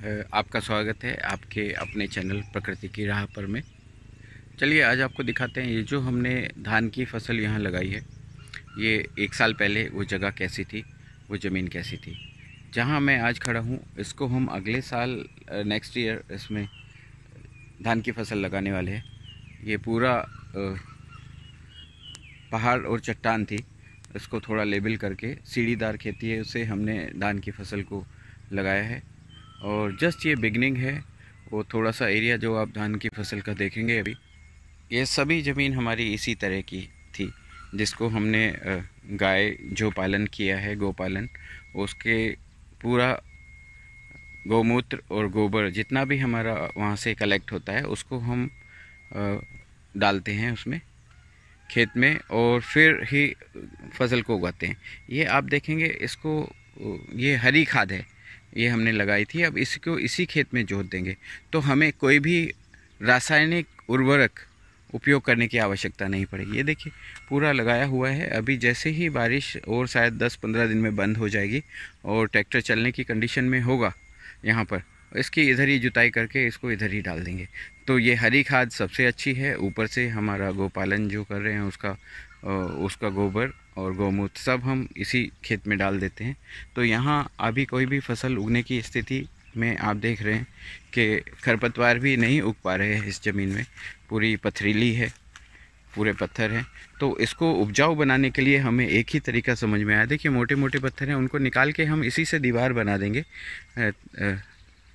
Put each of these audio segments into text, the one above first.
आपका स्वागत है आपके अपने चैनल प्रकृति की राह पर में। चलिए आज आपको दिखाते हैं ये जो हमने धान की फसल यहाँ लगाई है, ये 1 साल पहले वो जगह कैसी थी, वो ज़मीन कैसी थी। जहाँ मैं आज खड़ा हूँ इसको हम अगले साल नेक्स्ट ईयर इसमें धान की फसल लगाने वाले हैं। ये पूरा पहाड़ और चट्टान थी, इसको थोड़ा लेबल करके सीढ़ीदार खेती है, उसे हमने धान की फसल को लगाया है। और जस्ट ये बिगनिंग है, वो थोड़ा सा एरिया जो आप धान की फसल का देखेंगे अभी, ये सभी ज़मीन हमारी इसी तरह की थी जिसको हमने गाय जो पालन किया है, गोपालन, उसके पूरा गौमूत्र और गोबर जितना भी हमारा वहाँ से कलेक्ट होता है उसको हम डालते हैं उसमें खेत में और फिर ही फसल को उगाते हैं। ये आप देखेंगे इसको, ये हरी खाद है, ये हमने लगाई थी। अब इसको इसी खेत में जोत देंगे तो हमें कोई भी रासायनिक उर्वरक उपयोग करने की आवश्यकता नहीं पड़ेगी। ये देखिए पूरा लगाया हुआ है। अभी जैसे ही बारिश और शायद 10-15 दिन में बंद हो जाएगी और ट्रैक्टर चलने की कंडीशन में होगा यहाँ पर, इसकी इधर ही जुताई करके इसको इधर ही डाल देंगे। तो ये हरी खाद सबसे अच्छी है। ऊपर से हमारा गोपालन जो कर रहे हैं उसका गोबर और गौमूत्र सब हम इसी खेत में डाल देते हैं। तो यहाँ अभी कोई भी फसल उगने की स्थिति में आप देख रहे हैं कि खरपतवार भी नहीं उग पा रहे हैं इस ज़मीन में, पूरी पथरीली है, पूरे पत्थर हैं। तो इसको उपजाऊ बनाने के लिए हमें एक ही तरीका समझ में आया। देखिए मोटे मोटे पत्थर हैं, उनको निकाल के हम इसी से दीवार बना देंगे,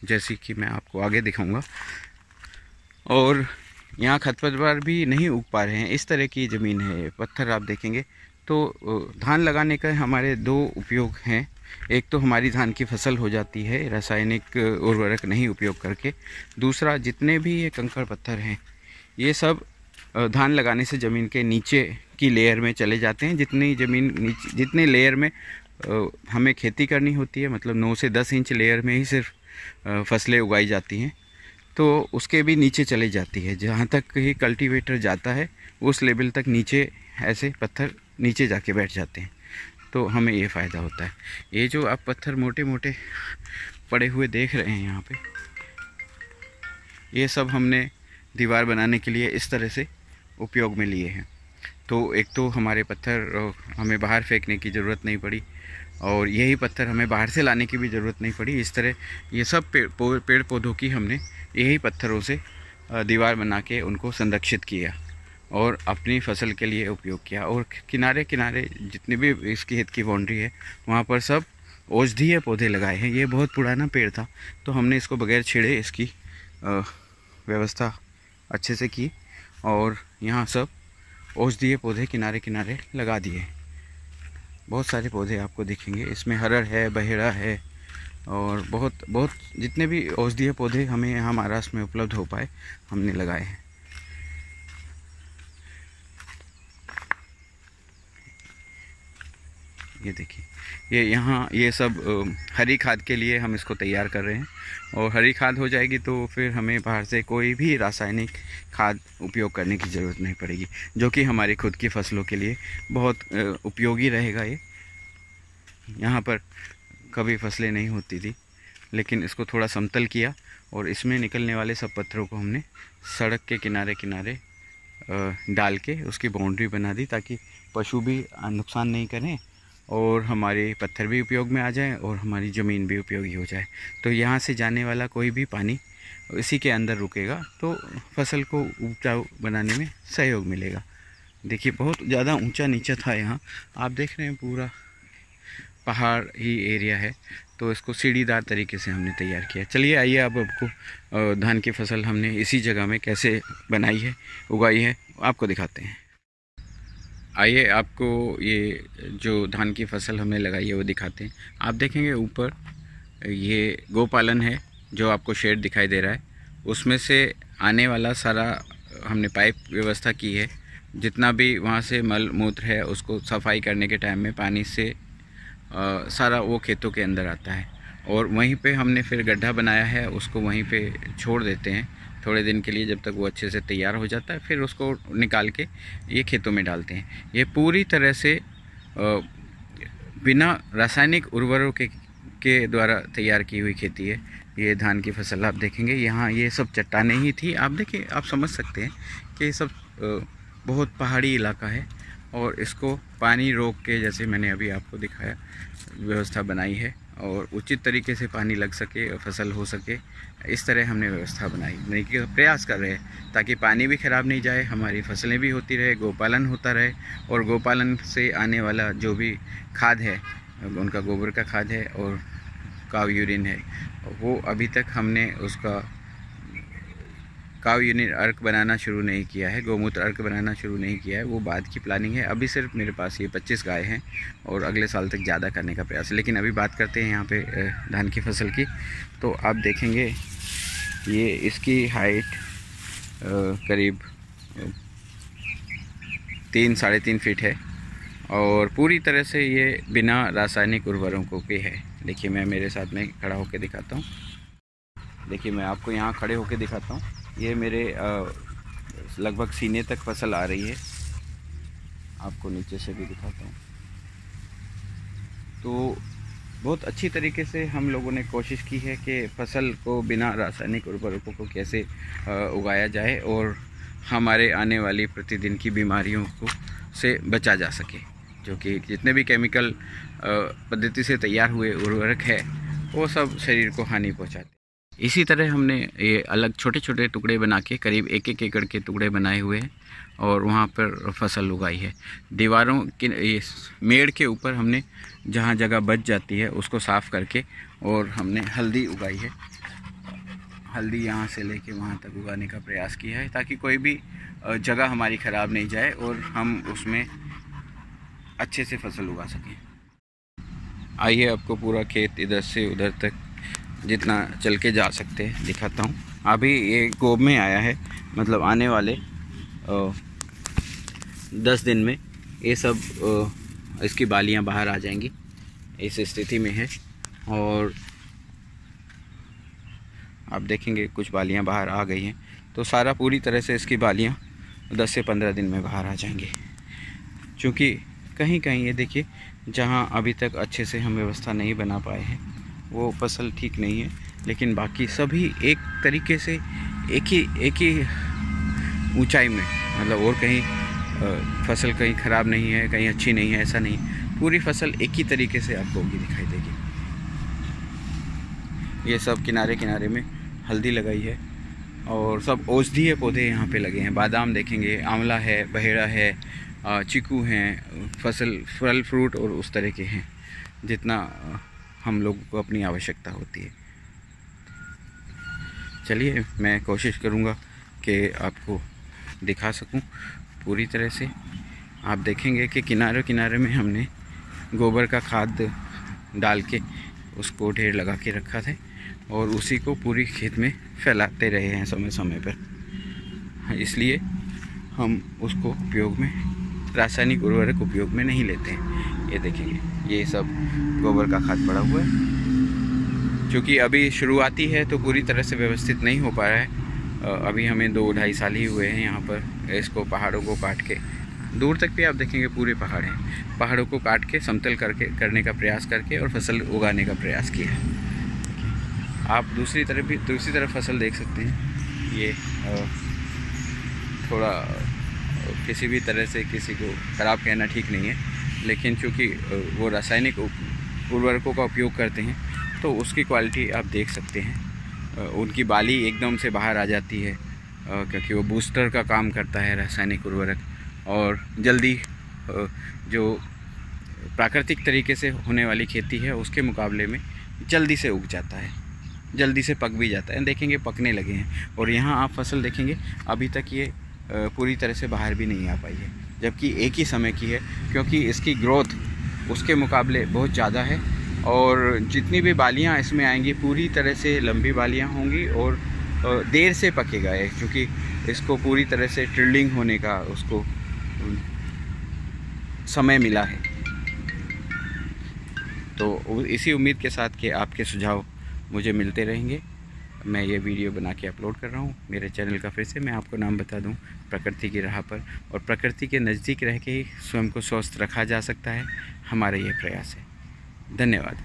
जैसी कि मैं आपको आगे दिखाऊंगा। और यहाँ खरपतवार भी नहीं उग पा रहे हैं, इस तरह की ज़मीन है, पत्थर आप देखेंगे। तो धान लगाने का हमारे 2 उपयोग हैं। एक तो हमारी धान की फसल हो जाती है रासायनिक उर्वरक नहीं उपयोग करके। दूसरा, जितने भी ये कंकड़ पत्थर हैं ये सब धान लगाने से ज़मीन के नीचे की लेयर में चले जाते हैं। जितनी ज़मीन नीचे, जितने लेयर में हमें खेती करनी होती है, मतलब 9 से 10 इंच लेयर में ही सिर्फ फसलें उगाई जाती हैं, तो उसके भी नीचे चले जाती है। जहाँ तक ही कल्टीवेटर जाता है उस लेवल तक नीचे ऐसे पत्थर नीचे जाके बैठ जाते हैं, तो हमें ये फ़ायदा होता है। ये जो आप पत्थर मोटे मोटे पड़े हुए देख रहे हैं यहाँ पे, ये सब हमने दीवार बनाने के लिए इस तरह से उपयोग में लिए हैं। तो एक तो हमारे पत्थर हमें बाहर फेंकने की ज़रूरत नहीं पड़ी और यही पत्थर हमें बाहर से लाने की भी ज़रूरत नहीं पड़ी। इस तरह ये सब पेड़ पौधों की हमने यही पत्थरों से दीवार बना के उनको संरक्षित किया और अपनी फसल के लिए उपयोग किया। और किनारे किनारे जितने भी इस खेत की बाउंड्री है वहाँ पर सब औषधीय पौधे लगाए हैं। ये बहुत पुराना पेड़ था तो हमने इसको बगैर छेड़े इसकी व्यवस्था अच्छे से की और यहाँ सब औषधीय पौधे किनारे किनारे लगा दिए। बहुत सारे पौधे आपको दिखेंगे इसमें, हरड़ है, बहेड़ा है और बहुत जितने भी औषधीय पौधे हमें यहाँ महाराष्ट्र में उपलब्ध हो पाए हमने लगाए हैं। ये देखिए, ये यहाँ ये सब हरी खाद के लिए हम इसको तैयार कर रहे हैं और हरी खाद हो जाएगी तो फिर हमें बाहर से कोई भी रासायनिक खाद उपयोग करने की ज़रूरत नहीं पड़ेगी, जो कि हमारी खुद की फसलों के लिए बहुत उपयोगी रहेगा। ये यहाँ पर कभी फसलें नहीं होती थी, लेकिन इसको थोड़ा समतल किया और इसमें निकलने वाले सब पत्थरों को हमने सड़क के किनारे किनारे डाल के उसकी बाउंड्री बना दी ताकि पशु भी नुकसान नहीं करें और हमारे पत्थर भी उपयोग में आ जाएं और हमारी ज़मीन भी उपयोगी हो जाए। तो यहाँ से जाने वाला कोई भी पानी इसी के अंदर रुकेगा तो फसल को उपजाऊ बनाने में सहयोग मिलेगा। देखिए बहुत ज़्यादा ऊंचा नीचा था, यहाँ आप देख रहे हैं पूरा पहाड़ ही एरिया है, तो इसको सीढ़ीदार तरीके से हमने तैयार किया। चलिए आइए अब आपको धान की फसल हमने इसी जगह में कैसे बनाई है, उगाई है, आपको दिखाते हैं। आइए आपको ये जो धान की फसल हमने लगाई है वो दिखाते हैं। आप देखेंगे ऊपर ये गोपालन है जो आपको शेड दिखाई दे रहा है, उसमें से आने वाला सारा हमने पाइप व्यवस्था की है। जितना भी वहाँ से मल मूत्र है उसको सफाई करने के टाइम में पानी से सारा वो खेतों के अंदर आता है और वहीं पे हमने फिर गड्ढा बनाया है, उसको वहीं पे छोड़ देते हैं थोड़े दिन के लिए, जब तक वो अच्छे से तैयार हो जाता है फिर उसको निकाल के ये खेतों में डालते हैं। ये पूरी तरह से बिना रासायनिक के द्वारा तैयार की हुई खेती है। ये धान की फसल आप देखेंगे, यहाँ ये सब चट्टानें ही थी। आप देखिए, आप समझ सकते हैं कि ये सब बहुत पहाड़ी इलाका है और इसको पानी रोक के, जैसे मैंने अभी आपको दिखाया, व्यवस्था बनाई है और उचित तरीके से पानी लग सके और फसल हो सके, इस तरह हमने व्यवस्था बनाने का प्रयास कर रहे हैं ताकि पानी भी ख़राब नहीं जाए, हमारी फसलें भी होती रहे, गोपालन होता रहे और गोपालन से आने वाला जो भी खाद है, उनका गोबर का खाद है और काव यूरिन है, वो अभी तक हमने उसका काव यूरिन अर्क बनाना शुरू नहीं किया है, गोमूत्र अर्क बनाना शुरू नहीं किया है, वो बाद की प्लानिंग है। अभी सिर्फ मेरे पास ये 25 गाय हैं और अगले साल तक ज़्यादा करने का प्रयास है। लेकिन अभी बात करते हैं यहाँ पे धान की फसल की। तो आप देखेंगे ये इसकी हाइट करीब 3-3.5 फीट है और पूरी तरह से ये बिना रासायनिक उर्वरकों के है। देखिए, मैं मेरे साथ में खड़ा होकर दिखाता हूँ। देखिए, मैं आपको यहाँ खड़े होकर दिखाता हूँ। ये मेरे लगभग सीने तक फसल आ रही है। आपको नीचे से भी दिखाता हूँ। तो बहुत अच्छी तरीके से हम लोगों ने कोशिश की है कि फसल को बिना रासायनिक उर्वरकों को कैसे उगाया जाए और हमारे आने वाली प्रतिदिन की बीमारियों को से बचा जा सके, जो कि जितने भी केमिकल पद्धति से तैयार हुए उर्वरक है वो सब शरीर को हानि पहुंचाते। इसी तरह हमने ये अलग छोटे छोटे टुकड़े बना के करीब 1-1 एकड़ के टुकड़े बनाए हुए हैं और वहाँ पर फसल उगाई है। दीवारों के ये मेड़ के ऊपर हमने जहाँ जगह बच जाती है उसको साफ़ करके और हमने हल्दी उगाई है। हल्दी यहाँ से लेके वहाँ तक उगाने का प्रयास किया है ताकि कोई भी जगह हमारी ख़राब नहीं जाए और हम उसमें अच्छे से फसल उगा सकें। आइए, आपको पूरा खेत इधर से उधर तक जितना चल के जा सकते हैं दिखाता हूँ। अभी ये गोब में आया है, मतलब आने वाले 10 दिन में ये सब इसकी बालियाँ बाहर आ जाएंगी, इस स्थिति में है। और आप देखेंगे कुछ बालियाँ बाहर आ गई हैं, तो सारा पूरी तरह से इसकी बालियाँ 10 से 15 दिन में बाहर आ जाएंगी। क्योंकि कहीं कहीं ये देखिए, जहाँ अभी तक अच्छे से हम व्यवस्था नहीं बना पाए हैं वो फसल ठीक नहीं है, लेकिन बाकी सभी एक तरीके से एक ही ऊंचाई में, मतलब और कहीं फसल कहीं ख़राब नहीं है, कहीं अच्छी नहीं है, ऐसा नहीं। पूरी फसल एक ही तरीके से आपको होगी, दिखाई देगी। ये सब किनारे किनारे में हल्दी लगाई है और सब औषधीय पौधे यहाँ पे लगे हैं। बादाम देखेंगे, आंवला है, बहेड़ा है, चीकू हैं, फल फ्रूट और उस तरह के हैं जितना हम लोगों को अपनी आवश्यकता होती है। चलिए, मैं कोशिश करूँगा कि आपको दिखा सकूँ पूरी तरह से। आप देखेंगे कि किनारे किनारे में हमने गोबर का खाद डाल के उसको ढेर लगा के रखा था और उसी को पूरी खेत में फैलाते रहे हैं समय समय पर। इसलिए हम उसको उपयोग में, रासायनिक उर्वरक उपयोग में नहीं लेते हैं। ये देखेंगे, ये सब गोबर का खाद पड़ा हुआ है। क्योंकि अभी शुरुआती है तो पूरी तरह से व्यवस्थित नहीं हो पा रहा है। अभी हमें 2-2.5 साल ही हुए हैं यहाँ पर इसको, पहाड़ों को काट के, दूर तक भी आप देखेंगे पूरे पहाड़ हैं, पहाड़ों को काट के समतल करने का प्रयास करके और फसल उगाने का प्रयास किया है। आप दूसरी तरफ फसल देख सकते हैं। ये थोड़ा किसी भी तरह से किसी को ख़राब कहना ठीक नहीं है, लेकिन चूँकि वो रासायनिक उर्वरकों का उपयोग करते हैं तो उसकी क्वालिटी आप देख सकते हैं। उनकी बाली एकदम से बाहर आ जाती है क्योंकि वो बूस्टर का काम करता है रासायनिक उर्वरक, और जल्दी जो प्राकृतिक तरीके से होने वाली खेती है उसके मुकाबले में जल्दी से उग जाता है, जल्दी से पक भी जाता है। देखेंगे पकने लगे हैं और यहाँ आप फसल देखेंगे अभी तक ये पूरी तरह से बाहर भी नहीं आ पाई है, जबकि एक ही समय की है, क्योंकि इसकी ग्रोथ उसके मुकाबले बहुत ज़्यादा है। और जितनी भी बालियाँ इसमें आएंगी पूरी तरह से लंबी बालियाँ होंगी और देर से पकेगा है, क्योंकि इसको पूरी तरह से ट्रिल्डिंग होने का उसको समय मिला है। तो इसी उम्मीद के साथ कि आपके सुझाव मुझे मिलते रहेंगे, मैं ये वीडियो बना के अपलोड कर रहा हूँ। मेरे चैनल का फिर से मैं आपको नाम बता दूँ, प्रकृति की राह पर, और प्रकृति के नज़दीक रह के ही स्वयं को स्वस्थ रखा जा सकता है। हमारा ये प्रयास है। धन्यवाद।